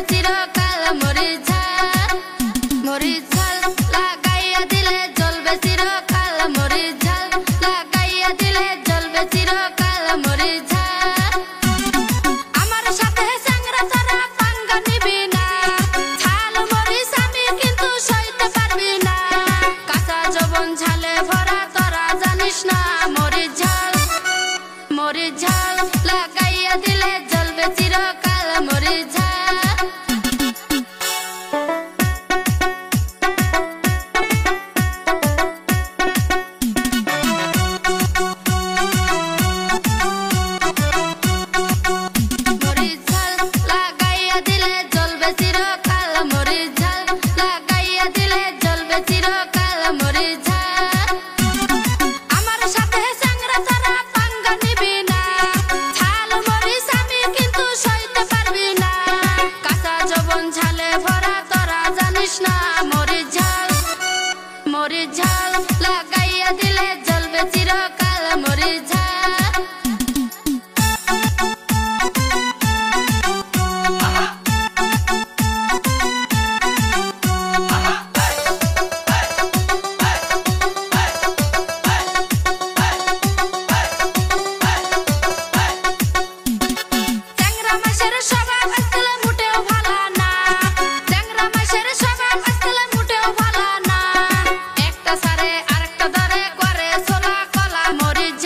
চিরকাল মরিচ ঝাল লাগাইয়া দিলে জ্বলবে চিরকাল মরিচ ঝাল লাগাইয়া দিলে জ্বলবে চিরকাল মরিচ ঝাল আমার সাথে চ্যাংড়া ছাড়া পাঙ্গা নিবি না ঝাল মরিচ আমি কিন্তু সইতে পারবি না কাঁচা যৌবন ঝালে ভরা তোরা জানিস না মরিচ ঝাল লাগাইয়া দিলে জ্বলবে চিরকাল মরিচ ঝাল মরিচ ঝাল লাগাইয়া দিলে জ্বলবে চিরকাল মরিচ ঝাল চ্যাংড়া মাছের স্বভাব আসলে মোটেও ভালো না চ্যাংড়া মাছের স্বভাব আসলে মোটেও ভালো না একটা সারে আরেকটা ধরে করে ছোলা কলা মরিচ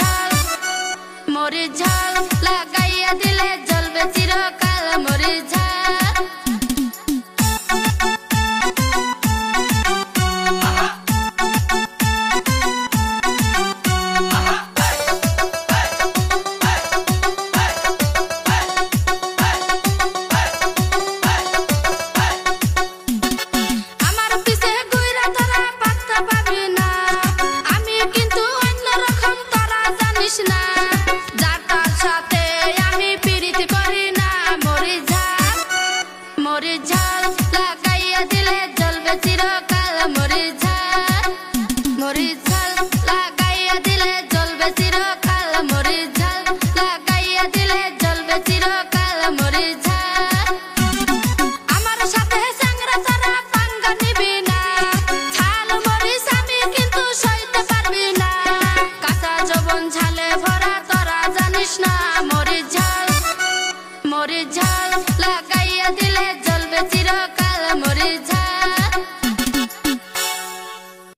ঝাল লাগাইয়া দিলে জ্বলবে চিরকাল মরিচ ঝাল আমার পিছে ঘুইরা তোরা পাত্তা পাবি না আমি কিন্তু অন্যরকম তোরা জানিস না যার তার সাথে আমি প্রীতি করি না মরিচ ঝাল লাগাইয়া দিলে জ্বলবে চিরকাল